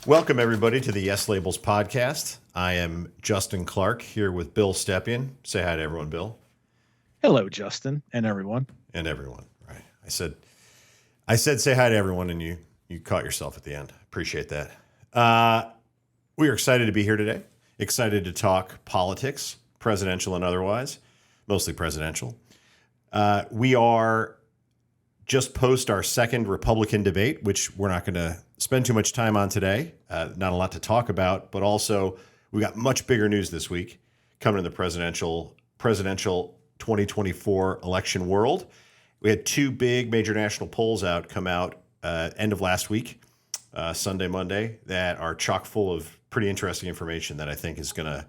Welcome, everybody, to the Yes Labels podcast. I am Justin Clark here with Bill Stepien. Say hi to everyone, Bill. Hello, Justin, and everyone. And everyone, right. I said say hi to everyone, and you caught yourself at the end. Appreciate that. We are excited to be here today. Excited to talk politics, presidential and otherwise, mostly presidential. We are just post our second Republican debate, which we're not going to spend too much time on today. Not a lot to talk about, but also we got much bigger news this week coming in the presidential 2024 election world. We had two big major national polls come out end of last week, Sunday, Monday, that are chock full of pretty interesting information that I think is going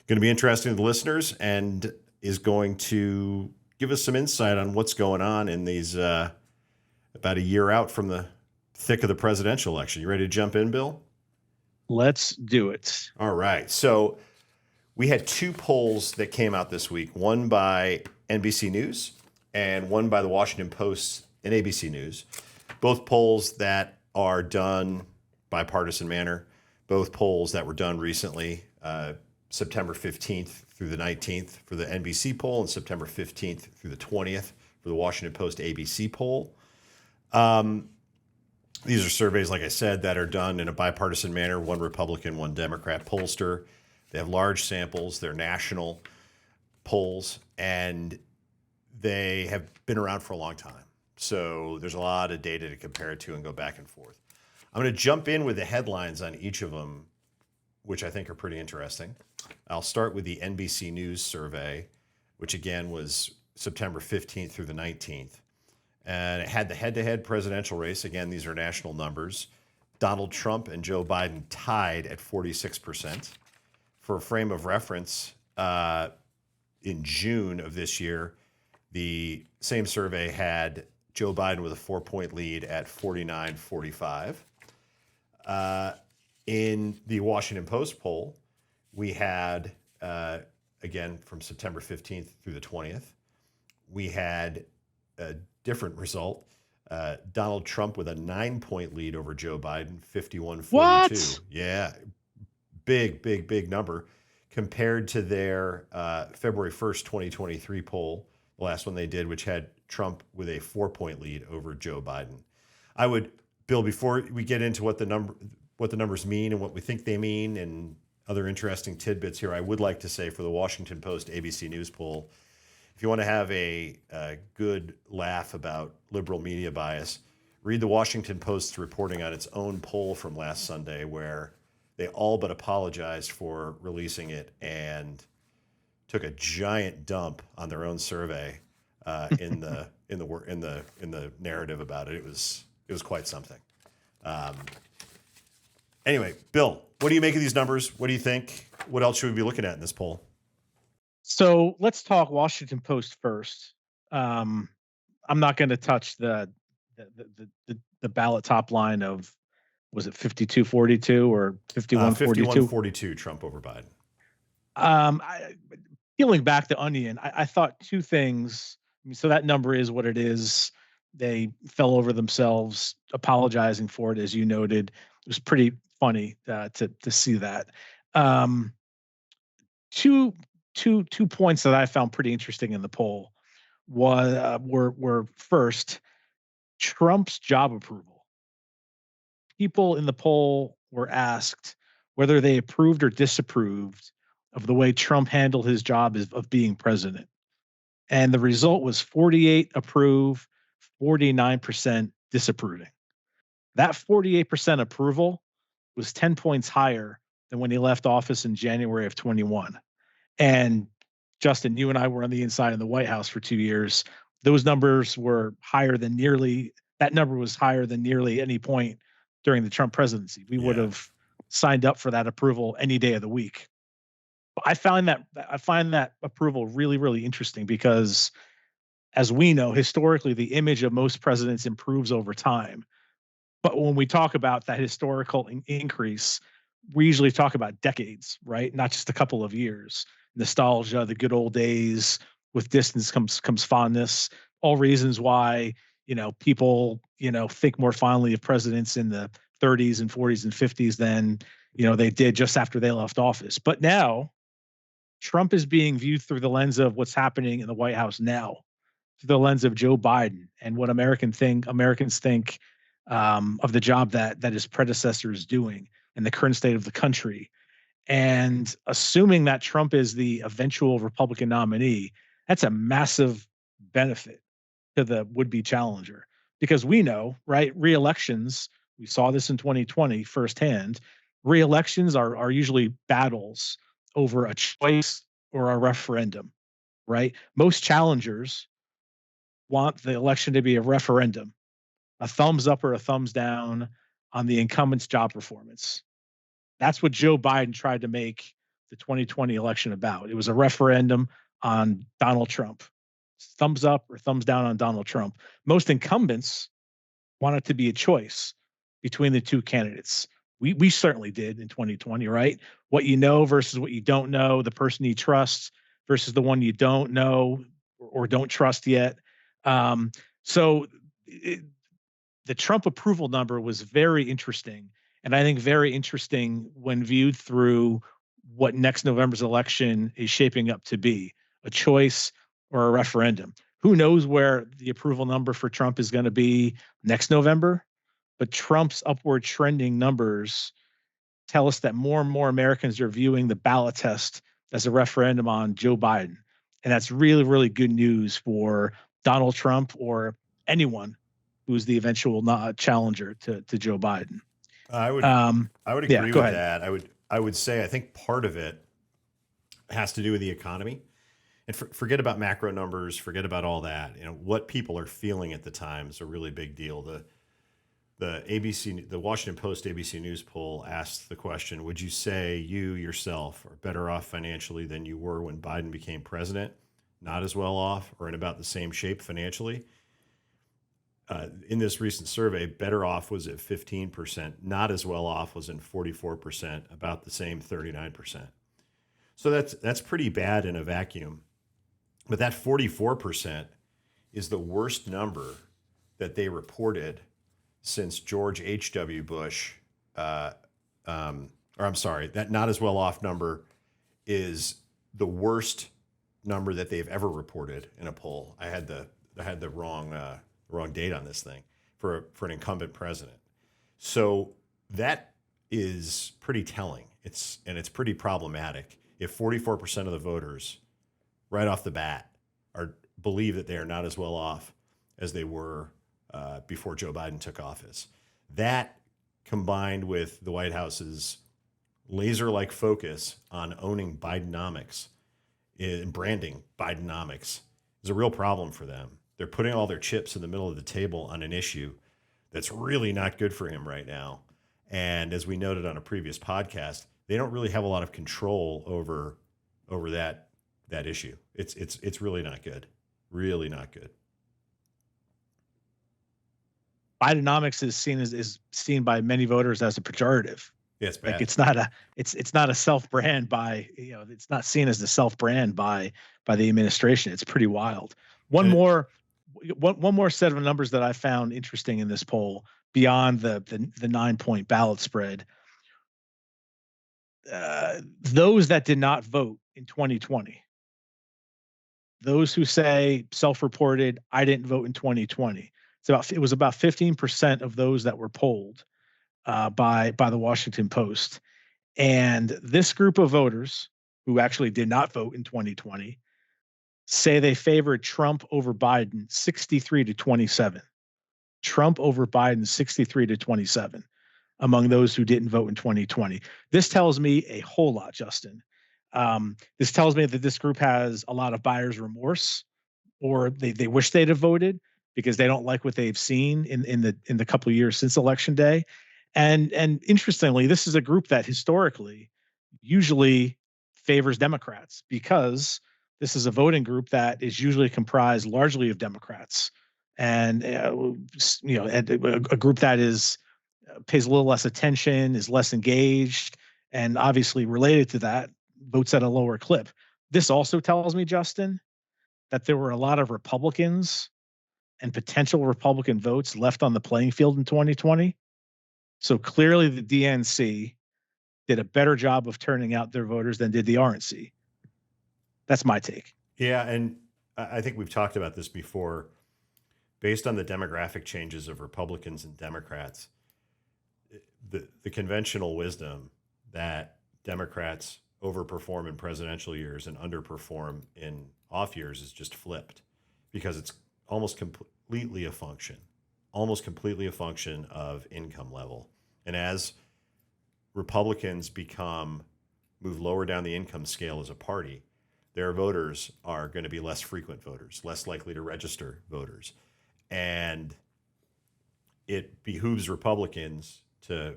to be interesting to the listeners and is going to give us some insight on what's going on in these about a year out from the thick of the presidential election. You ready to jump in, Bill? Let's do it. All right. So we had two polls that came out this week, one by NBC News and one by the Washington Post and ABC News. Both polls that are done bipartisan manner, both polls that were done recently, September 15th through the 19th for the NBC poll and September 15th through the 20th for the Washington Post ABC poll. These are surveys, like I said, that are done in a bipartisan manner, one Republican, one Democrat pollster. They have large samples. They're national polls, and they have been around for a long time. So there's a lot of data to compare it to and go back and forth. I'm going to jump in with the headlines on each of them, which I think are pretty interesting. I'll start with the NBC News survey, which again was September 15th through the 19th. And it had the head-to-head presidential race. Again, these are national numbers. Donald Trump and Joe Biden tied at 46%. For a frame of reference, in June of this year, the same survey had Joe Biden with a 4-point lead at 49-45. In the Washington Post poll, we had, again, from September 15th through the 20th, we had a different result. Donald Trump with a 9-point lead over Joe Biden, 51-42. What? Yeah, big number compared to their February 1st, 2023 poll, the last one they did, which had Trump with a 4-point lead over Joe Biden. I would, Bill, before we get into what the numbers mean and what we think they mean and other interesting tidbits here, I would like to say for the Washington Post ABC News poll, if you want to have a good laugh about liberal media bias, read the Washington Post's reporting on its own poll from last Sunday, where they all but apologized for releasing it and took a giant dump on their own survey in the narrative about it. It was quite something. Anyway, Bill, what do you make of these numbers? What do you think? What else should we be looking at in this poll? So let's talk Washington Post first. I'm not going to touch the ballot top line of, was it 52-42 or 51-42? 51-42 Trump over Biden. Peeling back the onion, I thought two things. I mean, so that number is what it is. They fell over themselves apologizing for it, as you noted. It was pretty funny to see that. Two points that I found pretty interesting in the poll were first, Trump's job approval. People in the poll were asked whether they approved or disapproved of the way Trump handled his job of being president. And the result was 48 approve, 49% disapproving. That 48% approval was 10 points higher than when he left office in January of 21. And Justin, you and I were on the inside of the White House for 2 years. Those numbers were that number was higher than nearly any point during the Trump presidency. We would have signed up for that approval any day of the week. But I find that approval really, really interesting because, as we know, historically, the image of most presidents improves over time. But when we talk about that historical increase, we usually talk about decades, right? Not just a couple of years. Nostalgia, the good old days. With distance comes fondness. All reasons why people think more fondly of presidents in the 30s and 40s and 50s than they did just after they left office. But now Trump is being viewed through the lens of what's happening in the White House now, through the lens of Joe Biden and what Americans think of the job that his predecessor is doing and the current state of the country. And assuming that Trump is the eventual Republican nominee, that's a massive benefit to the would-be challenger, because we know, right, re-elections, we saw this in 2020 firsthand, re-elections are usually battles over a choice or a referendum, right? Most challengers want the election to be a referendum, a thumbs up or a thumbs down on the incumbent's job performance. That's what Joe Biden tried to make the 2020 election about. It was a referendum on Donald Trump. Thumbs up or thumbs down on Donald Trump. Most incumbents want it to be a choice between the two candidates. We certainly did in 2020, right? What you know versus what you don't know, the person you trust versus the one you don't know or don't trust yet. So the Trump approval number was very interesting. And I think very interesting when viewed through what next November's election is shaping up to be, a choice or a referendum. Who knows where the approval number for Trump is going to be next November? But Trump's upward trending numbers tell us that more and more Americans are viewing the ballot test as a referendum on Joe Biden. And that's really, really good news for Donald Trump or anyone who's the eventual challenger to Joe Biden. I would Um, I would yeah, agree go with ahead. that. I would say I think part of it has to do with the economy. And forget about macro numbers, forget about all that. What people are feeling at the time is a really big deal. The Washington Post ABC News poll asked the question: would you say you yourself are better off financially than you were when Biden became president? Not as well off, or in about the same shape financially? In this recent survey, better off was at 15%, not as well off was in 44%, about the same 39%. So that's pretty bad in a vacuum. But that 44% is the worst number that they reported since George H.W. Bush. Or I'm sorry, that not as well off number is the worst number that they've ever reported in a poll. I had the wrong date on this thing for an incumbent president. So that is pretty telling. It's pretty problematic if 44% of the voters right off the bat believe that they are not as well off as they were before Joe Biden took office. That, combined with the White House's laser-like focus on owning Bidenomics and branding Bidenomics, is a real problem for them. They're putting all their chips in the middle of the table on an issue that's really not good for him right now. And as we noted on a previous podcast, they don't really have a lot of control over that issue. It's really not good. Really not good. Bidenomics is seen by many voters as a pejorative. Yeah, it's Like bad. it's not a self brand by it's not seen as the self brand by the administration. It's pretty wild. One And more one more set of numbers that I found interesting in this poll beyond the 9-point ballot spread. Those that did not vote in 2020, those who say self-reported, I didn't vote in 2020. It was about 15% of those that were polled by the Washington Post. And this group of voters who actually did not vote in 2020 say they favored Trump over Biden 63 to 27. Trump over Biden 63 to 27 among those who didn't vote in 2020. This tells me a whole lot, Justin. This tells me that this group has a lot of buyer's remorse, or they wish they'd have voted because they don't like what they've seen in the couple of years since election day. And interestingly, this is a group that historically usually favors Democrats, because this is a voting group that is usually comprised largely of Democrats, and a group that is pays a little less attention, is less engaged, and obviously related to that, votes at a lower clip. This also tells me, Justin, that there were a lot of Republicans and potential Republican votes left on the playing field in 2020 So clearly the DNC did a better job of turning out their voters than did the RNC. That's my take. Yeah, and I think we've talked about this before. Based on the demographic changes of Republicans and Democrats, the conventional wisdom that Democrats overperform in presidential years and underperform in off years is just flipped, because it's almost completely a function of income level. And as Republicans move lower down the income scale as a party, their voters are going to be less frequent voters, less likely to register voters. And it behooves Republicans to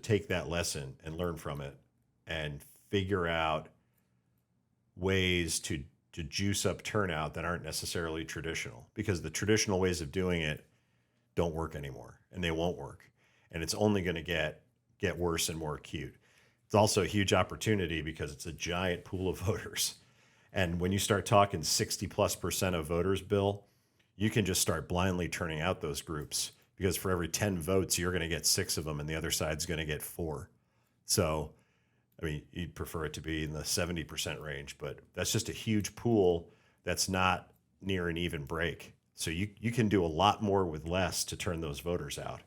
take that lesson and learn from it and figure out ways to juice up turnout that aren't necessarily traditional, because the traditional ways of doing it don't work anymore, and they won't work, and it's only going to get worse and more acute. It's also a huge opportunity because it's a giant pool of voters, and when you start talking 60+% of voters, Bill, you can just start blindly turning out those groups, because for every 10 votes, you're going to get 6 of them, and the other side's going to get 4. So, I mean, you'd prefer it to be in the 70% range, but that's just a huge pool that's not near an even break. So you can do a lot more with less to turn those voters out,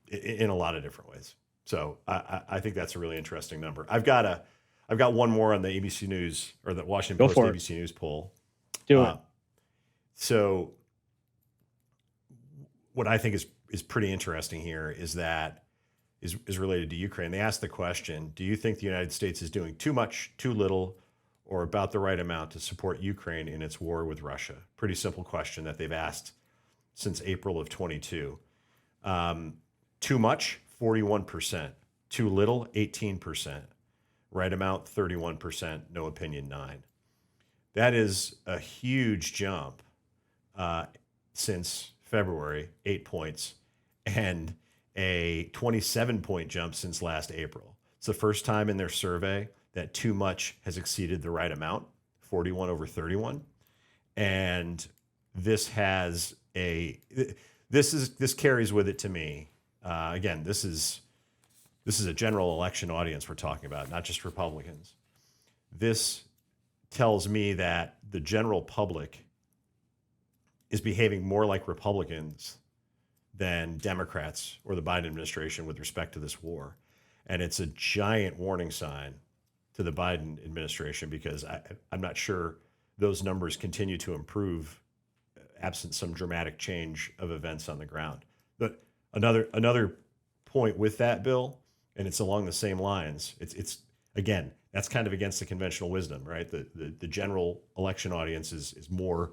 in a lot of different ways. So I think that's a really interesting number. I've got one more on the ABC News, or the Washington Go Post for it. ABC News poll. Do it. So what I think is pretty interesting here is related to Ukraine. They asked the question, do you think the United States is doing too much, too little, or about the right amount to support Ukraine in its war with Russia? Pretty simple question that they've asked since April of 22. Too much, 41%. Too little, 18%. Right amount, 31%. No opinion, 9%. That is a huge jump since February, 8 points, and a 27-point jump since last April. It's the first time in their survey that too much has exceeded the right amount, 41 over 31. And this carries with it, to me. Again, this is a general election audience we're talking about, not just Republicans. This tells me that the general public is behaving more like Republicans than Democrats or the Biden administration with respect to this war. And it's a giant warning sign to the Biden administration, because I'm not sure those numbers continue to improve absent some dramatic change of events on the ground. But another point with that, Bill, and it's along the same lines, it's again, that's kind of against the conventional wisdom, right? The general election audience is more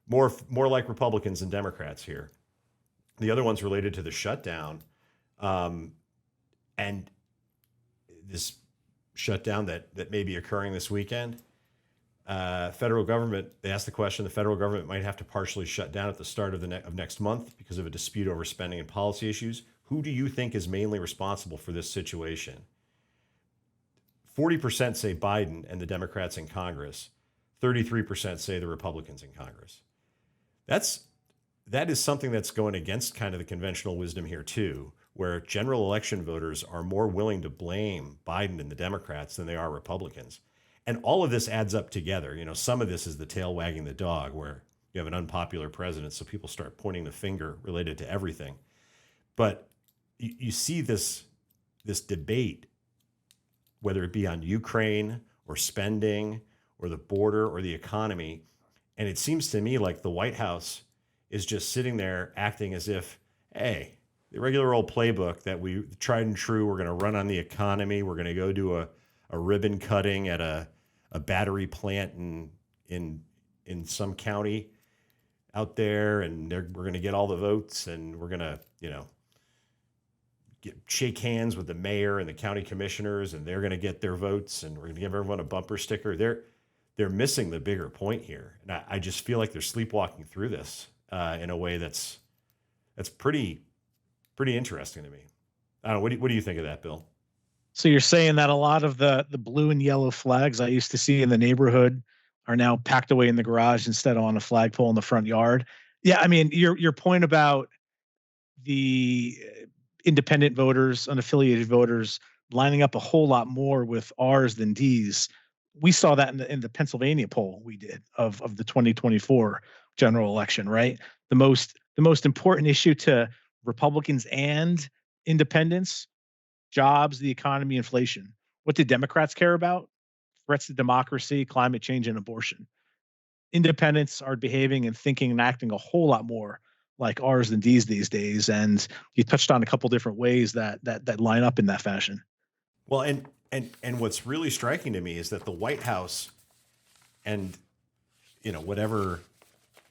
like Republicans than Democrats here. The other one's related to the shutdown, and this shutdown that may be occurring this weekend. Federal government, they asked the question, the federal government might have to partially shut down at the start of next month because of a dispute over spending and policy issues. Who do you think is mainly responsible for this situation? 40% say Biden and the Democrats in Congress. 33% say the Republicans in Congress. That is something that's going against kind of the conventional wisdom here too, where general election voters are more willing to blame Biden and the Democrats than they are Republicans. And all of this adds up together. You know, some of this is the tail wagging the dog, where you have an unpopular president, so people start pointing the finger related to everything. But you see this debate, whether it be on Ukraine or spending or the border or the economy, and it seems to me like the White House is just sitting there acting as if, hey, the regular old playbook that we tried and true, we're going to run on the economy, we're going to go do a ribbon cutting at a battery plant in some county out there, and we're going to get all the votes, and we're going to, shake hands with the mayor and the county commissioners, and they're going to get their votes, and we're going to give everyone a bumper sticker. They're missing the bigger point here, and I just feel like they're sleepwalking through this in a way that's pretty interesting to me. I don't know. What do you think of that, Bill? So you're saying that a lot of the blue and yellow flags I used to see in the neighborhood are now packed away in the garage instead of on a flagpole in the front yard. Yeah, I mean, your point about the independent voters, unaffiliated voters lining up a whole lot more with R's than D's. We saw that in the Pennsylvania poll we did of the 2024 general election, right? The most important issue to Republicans and independents: jobs, the economy, inflation. What did Democrats care about? Threats to democracy, climate change, and abortion. Independents are behaving and thinking and acting a whole lot more like R's than D's these days. And you touched on a couple different ways that line up in that fashion. Well, and what's really striking to me is that the White House and whatever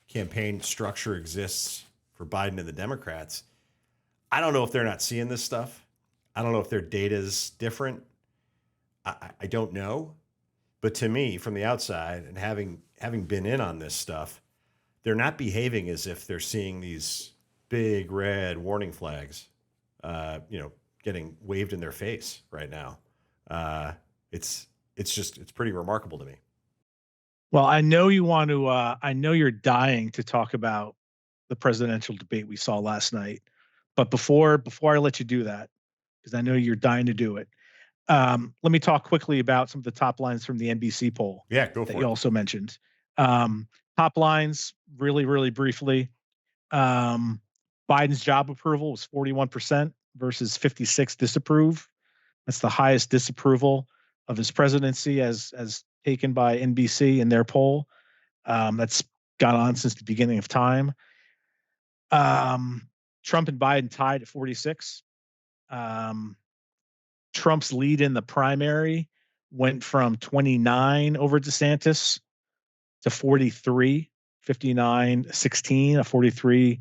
campaign structure exists for Biden and the Democrats, I don't know if they're not seeing this stuff. I don't know if their data is different. I don't know. But to me, from the outside and having been in on this stuff, they're not behaving as if they're seeing these big red warning flags, getting waved in their face right now. It's pretty remarkable to me. Well, I know you want to. I know you're dying to talk about the presidential debate we saw last night. But before I let you do that, because I know you're dying to do it, let me talk quickly about some of the top lines from the NBC poll Yeah, go that for you it. also mentioned. Top lines, really, really briefly. Um, Biden's job approval was 41% versus 56 disapprove. That's the highest disapproval of his presidency as taken by NBC in their poll. That's gone on since the beginning of time. Trump and Biden tied at 46. Um, Trump's lead in the primary went from 29 over DeSantis to 43, 59, 16, a 43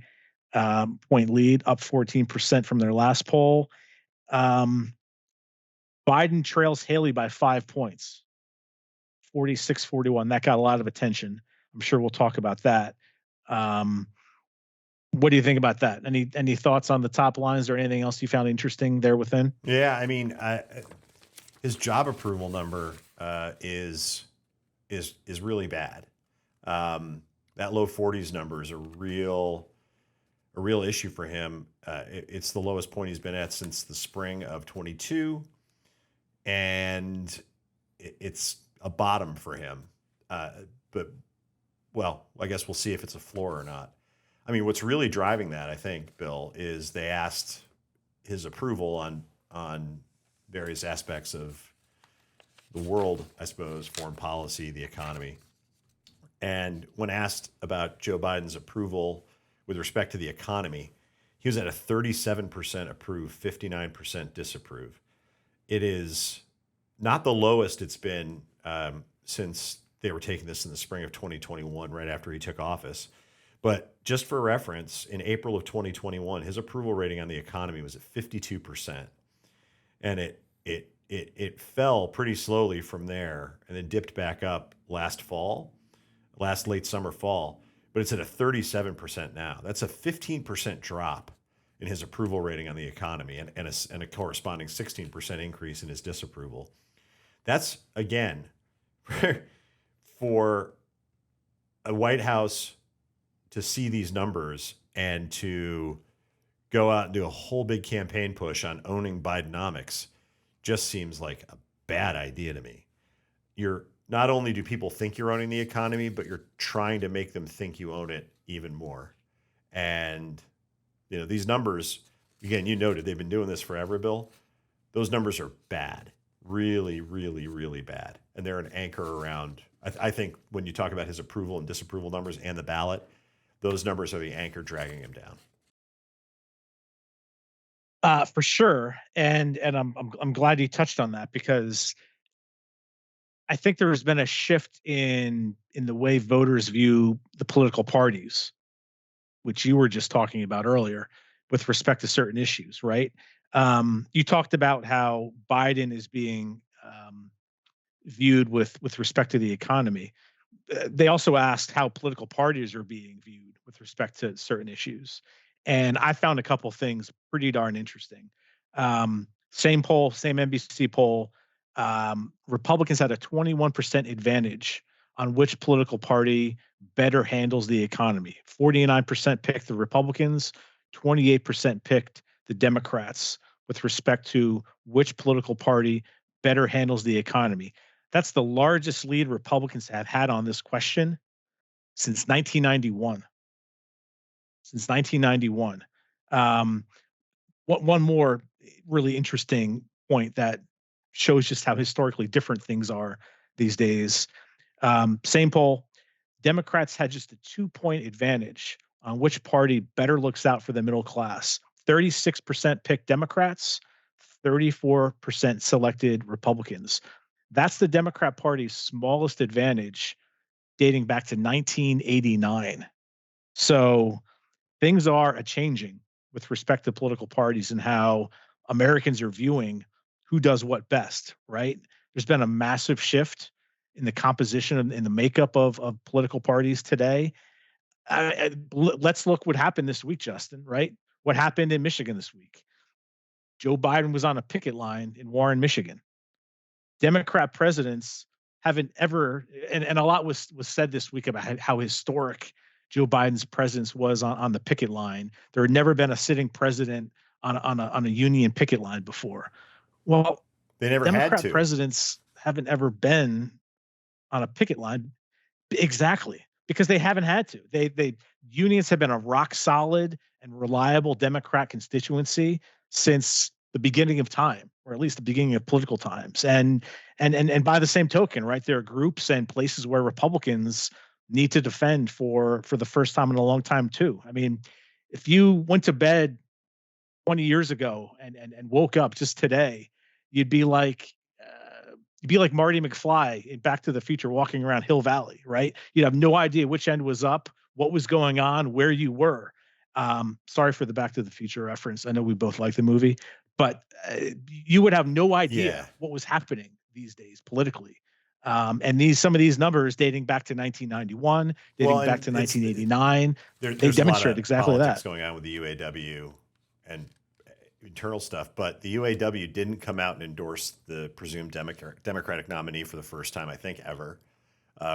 point lead, up 14% from their last poll. Um, Biden trails Haley by 5 points, 46-41. That got a lot of attention. I'm sure we'll talk about that. What do you think about that? Any thoughts on the top lines or anything else you found interesting there within? Yeah, I mean, his job approval number is really bad. That low 40s number is a real issue for him. It's the lowest point he's been at since the spring of 22, and it's a bottom for him. But well, I guess we'll see if it's a floor or not. I mean, what's really driving that, I think, Bill, is they asked his approval on various aspects of the world, I suppose, foreign policy, the economy. And when asked about Joe Biden's approval with respect to the economy, he was at a 37% approve, 59% disapprove. It is not the lowest it's been since they were taking this in the spring of 2021, right after he took office. But just for reference, in April of 2021, his approval rating on the economy was at 52%, and it fell pretty slowly from there, and then dipped back up last late summer fall. But it's at a 37% now. That's a 15% drop in his approval rating on the economy, and a corresponding 16% increase in his disapproval. That's, again, for a White House to see these numbers and to go out and do a whole big campaign push on owning Bidenomics just seems like a bad idea to me. You're not only do people think you're owning the economy, but you're trying to make them think you own it even more. And these numbers, again, you noted they've been doing this forever, Bill. Those numbers are bad, really, really, really bad, and they're an anchor around. I think when you talk about his approval and disapproval numbers and the ballot, those numbers are the anchor dragging him down. For sure, and I'm glad you touched on that, because I think there has been a shift in the way voters view the political parties, which you were just talking about earlier, with respect to certain issues, right? You talked about how Biden is being viewed with respect to the economy. They also asked how political parties are being viewed with respect to certain issues. And I found a couple things pretty darn interesting. Same poll, same NBC poll. Republicans had a 21% advantage on which political party better handles the economy. 49% picked the Republicans, 28% picked the Democrats with respect to which political party better handles the economy. That's the largest lead Republicans have had on this question since 1991. Since 1991. Um, one more really interesting point that shows just how historically different things are these days. Same poll, Democrats had just a 2-point advantage on which party better looks out for the middle class. 36% picked Democrats, 34% selected Republicans. That's the Democrat Party's smallest advantage dating back to 1989. So things are a changing with respect to political parties and how Americans are viewing who does what best, right? There's been a massive shift in the composition and in the makeup of political parties today. Let's look what happened this week, Justin, right? What happened in Michigan this week? Joe Biden was on a picket line in Warren, Michigan. Democrat presidents haven't ever, and a lot was said this week about how historic Joe Biden's presence was on the picket line. There had never been a sitting president on a union picket line before. Well, They never had Democrat to. presidents haven't ever been on a picket line. Exactly, because they haven't had to. They unions have been a rock solid and reliable Democrat constituency since the beginning of time, or at least the beginning of political times. And by the same token, right, there are groups and places where Republicans need to defend for the first time in a long time too. I mean, if you went to bed 20 years ago and woke up just today, you'd be like Marty McFly in Back to the Future walking around Hill Valley, right? You'd have no idea which end was up, what was going on, where you were. Sorry for the Back to the Future reference. I know we both like the movie, but you would have no idea what was happening these days politically. And some of these numbers dating back to 1991, dating back to 1989, they demonstrate exactly that. Politics going on with the UAW and internal stuff, but the UAW didn't come out and endorse the presumed Democratic nominee for the first time, I think, ever,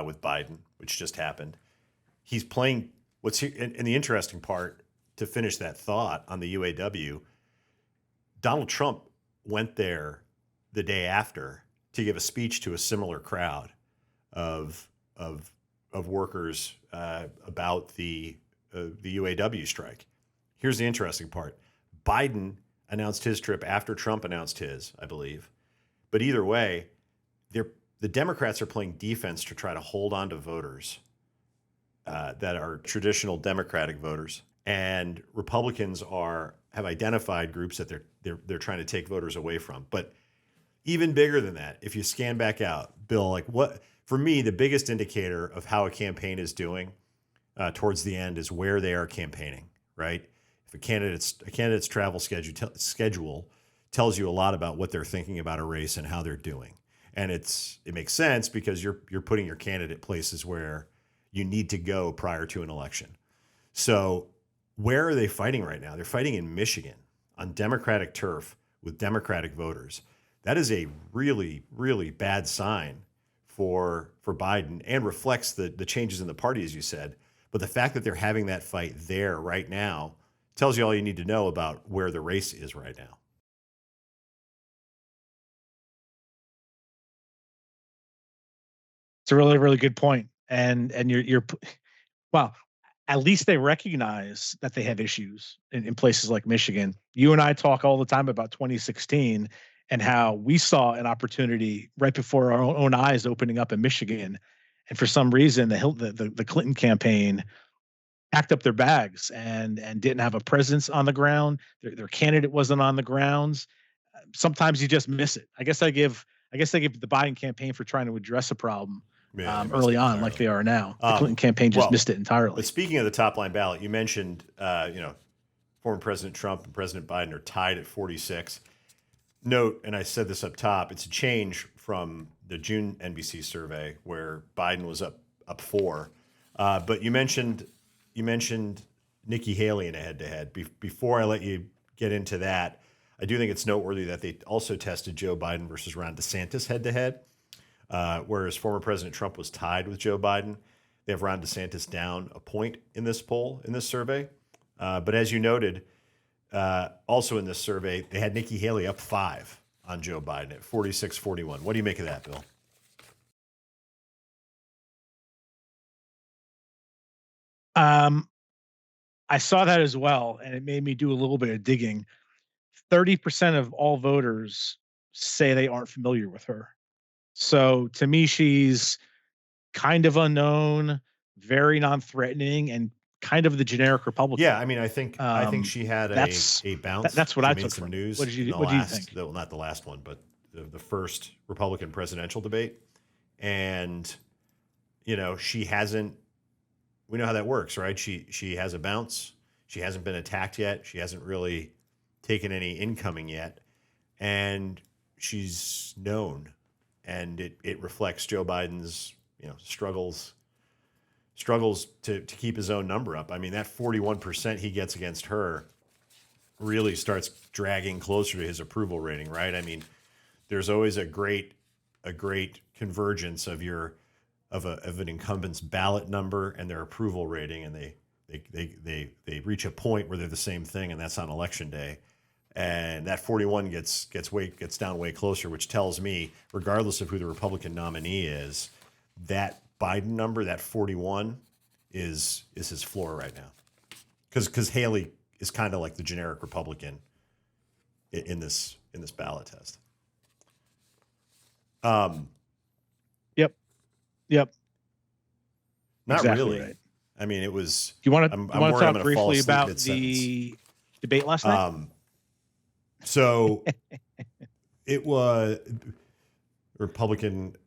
with Biden, which just happened. He's playing what's here, and the interesting part to finish that thought on the UAW, Donald Trump went there the day after to give a speech to a similar crowd of workers about the UAW strike. Here's the interesting part. Biden announced his trip after Trump announced his, I believe. But either way, the Democrats are playing defense to try to hold on to voters that are traditional Democratic voters, and Republicans have identified groups that they're trying to take voters away from. But even bigger than that, if you scan back out, Bill, like what for me the biggest indicator of how a campaign is doing towards the end is where they are campaigning, right? A candidate's travel schedule tells you a lot about what they're thinking about a race and how they're doing, and it makes sense because you're putting your candidate places where you need to go prior to an election. So where are they fighting right now? They're fighting in Michigan on Democratic turf with Democratic voters. That is a really, really bad sign for Biden and reflects the changes in the party, as you said. But the fact that they're having that fight there right now tells you all you need to know about where the race is right now. It's a really, really good point. And you're well, at least they recognize that they have issues in places like Michigan. You and I talk all the time about 2016 and how we saw an opportunity right before our own eyes opening up in Michigan. And for some reason, the Clinton campaign packed up their bags and didn't have a presence on the ground. Their candidate wasn't on the grounds. Sometimes you just miss it. I guess I give the Biden campaign for trying to address a problem early on, like they are now. The Clinton campaign just missed it entirely. But speaking of the top line ballot, you mentioned former President Trump and President Biden are tied at 46. Note, and I said this up top, it's a change from the June NBC survey where Biden was up 4. But you mentioned Nikki Haley in a head-to-head. Before I let you get into that, I do think it's noteworthy that they also tested Joe Biden versus Ron DeSantis head-to-head, whereas former President Trump was tied with Joe Biden. They have Ron DeSantis down a point in this poll, in this survey. But as you noted, also in this survey, they had Nikki Haley up 5 on Joe Biden at 46-41. What do you make of that, Bill? I saw that as well, and it made me do a little bit of digging. 30% of all voters say they aren't familiar with her. So to me, she's kind of unknown, very non-threatening, and kind of the generic Republican. Yeah, I mean, I think she had a bounce. That's what She I made took some from it. news What did in you the What do you last, think? well, not the last one, but the first Republican presidential debate. And she hasn't. We know how that works, right? She has a bounce. She hasn't been attacked yet. She hasn't really taken any incoming yet, and she's known, and it reflects Joe Biden's struggles to keep his own number up. I mean, that 41% he gets against her really starts dragging closer to his approval rating, right? I mean, there's always a great convergence of an incumbent's ballot number and their approval rating, and they reach a point where they're the same thing, and that's on election day. And that 41 gets down way closer, which tells me, regardless of who the Republican nominee is, that Biden number, that 41, is his floor right now. Because Haley is kind of like the generic Republican in this ballot test. Yep. Yep. Not Exactly really. right. I mean, it was. Do you want I'm to worried I'm talk going to fall briefly asleep about mid-sentence. the debate last night? So it was Republican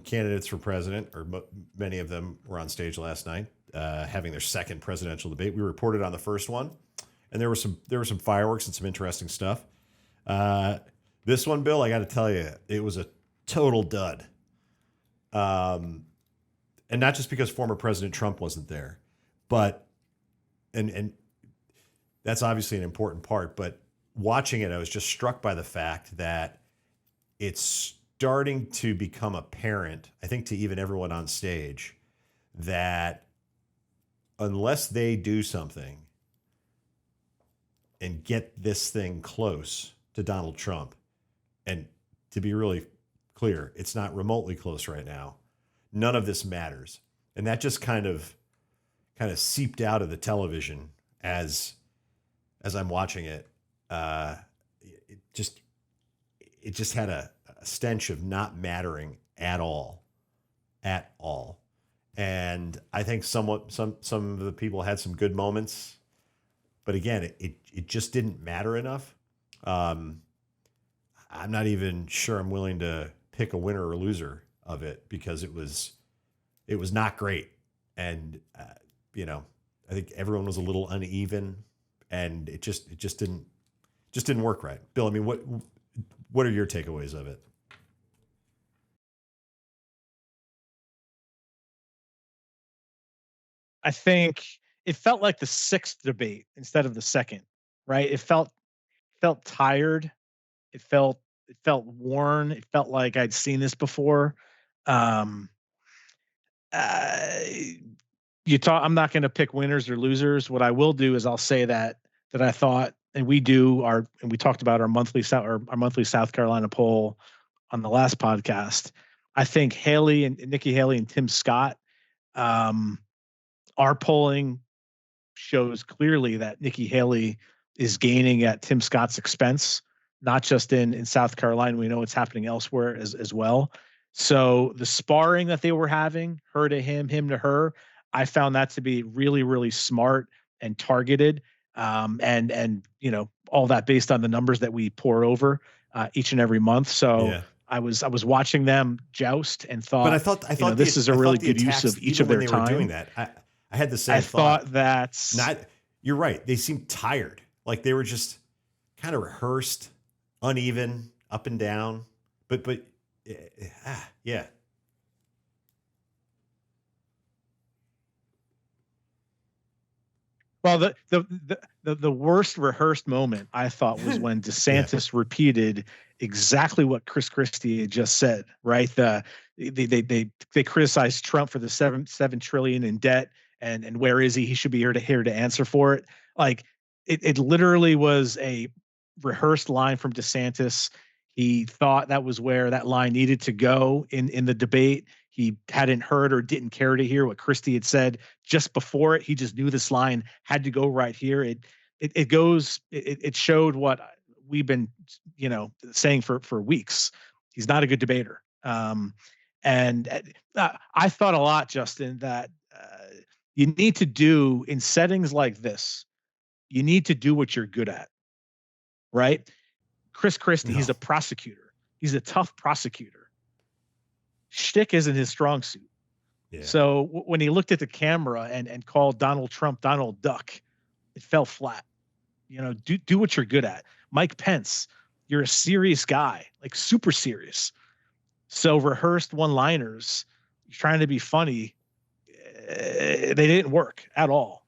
candidates for president, or many of them were on stage last night, having their second presidential debate. We reported on the first one, and there were some fireworks and some interesting stuff. This one, Bill, I got to tell you, it was a total dud. And not just because former President Trump wasn't there, but and that's obviously an important part. But watching it, I was just struck by the fact that it's starting to become apparent, I think, to even everyone on stage, that unless they do something and get this thing close to Donald Trump, and to be really clear, it's not remotely close right now, none of this matters. And that just kind of seeped out of the television as I'm watching it. It just had a stench of not mattering at all. And I think some of the people had some good moments, but again, it just didn't matter enough. I'm not even sure I'm willing to pick a winner or loser of it, because it was not great. And I think everyone was a little uneven, and it just didn't work right. Bill, I mean, what are your takeaways of it? I think it felt like the sixth debate instead of the second, right? It felt tired. It felt worn. It felt like I'd seen this before. Um, uh, I'm not going to pick winners or losers. What I will do is I'll say that I thought, and we talked about our monthly South Carolina poll on the last podcast. I think Haley and Nikki Haley and Tim Scott, our polling shows clearly that Nikki Haley is gaining at Tim Scott's expense, not just in South Carolina. We know it's happening elsewhere as well. So the sparring that they were having, her to him to her, I found that to be really, really smart and targeted. And all that based on the numbers that we pour over each and every month. So Yeah. I was watching them joust and thought, But I thought this is a really good use attacks, of each even of their when they time. were doing that, I had the same I thought. thought that's Not, you're right. They seemed tired. Like they were just kind of rehearsed, uneven, up and down. But yeah. Well, the worst rehearsed moment I thought was when DeSantis repeated exactly what Chris Christie had just said. Right? They criticized Trump for the seven trillion in debt, and where is he? He should be here to answer for it. Like it literally was a rehearsed line from DeSantis. He thought that was where that line needed to go in the debate. He hadn't heard or didn't care to hear what Christie had said just before it. He just knew this line had to go right here. It showed what we've been, saying for weeks. He's not a good debater. And I thought a lot, Justin, that you need to do in settings like this. You need to do what you're good at, right? Chris Christie, No. he's a prosecutor. He's a tough prosecutor. Shtick isn't his strong suit. Yeah. So when he looked at the camera and called Donald Trump Donald Duck, it fell flat. Do what you're good at. Mike Pence, you're a serious guy, like super serious. So rehearsed one-liners, trying to be funny, they didn't work at all.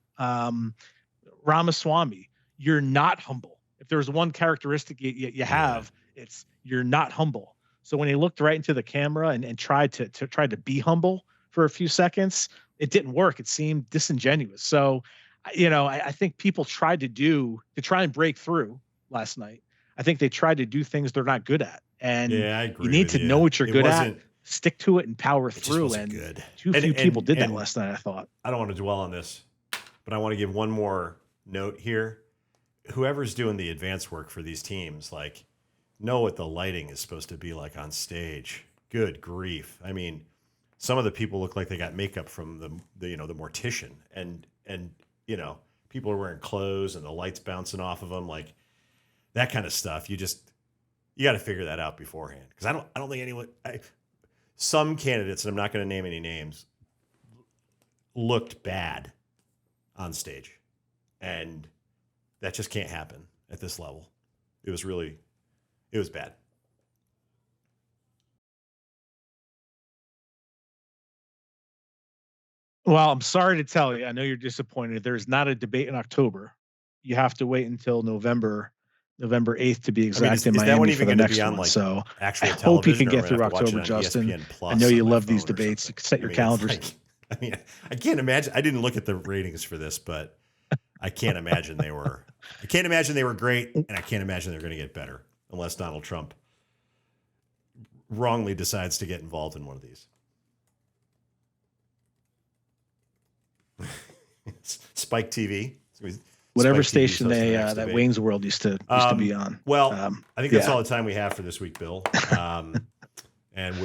Ramaswamy, you're not humble. If there's one characteristic you have, it's you're not humble. So when he looked right into the camera and tried to be humble for a few seconds, it didn't work. It seemed disingenuous. So, I think people tried to try and break through last night. I think they tried to do things they're not good at. And I agree you need to know what you're good at, stick to it and power through. And good. Too few people did that last night, I thought. I don't want to dwell on this, but I want to give one more note here. Whoever's doing the advance work for these teams, know what the lighting is supposed to be like on stage. Good grief. I mean, some of the people look like they got makeup from the mortician, and people are wearing clothes and the lights bouncing off of them, like that kind of stuff. You got to figure that out beforehand, because I don't think anyone. Some candidates, and I'm not going to name any names, looked bad on stage, and that just can't happen at this level. It was bad. Well, I'm sorry to tell you. I know you're disappointed. There's not a debate in October. You have to wait until November 8th to be exact, is in that one Miami even for the going to next be on one. So actual I hope you television, can get or through am I gonna have to October, watch it on Justin. ESPN Plus I know you on my love these phone or debates. You something? can set your calendars. I can't imagine. I didn't look at the ratings for this, but I can't imagine they were. I can't imagine they were great, and I can't imagine they're going to get better unless Donald Trump wrongly decides to get involved in one of these. Spike TV. Whatever Spike TV's station hosting the next that debate. Wayne's World used to be on. Well, I think that's yeah. all the time we have for this week, Bill. And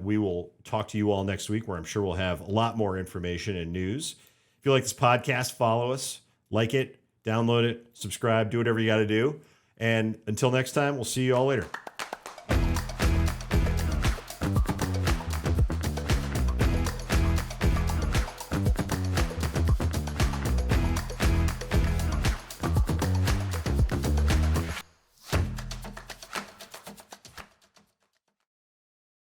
we will talk to you all next week, where I'm sure we'll have a lot more information and news. If you like this podcast, follow us, like it, download it, subscribe, do whatever you got to do. And until next time, we'll see you all later.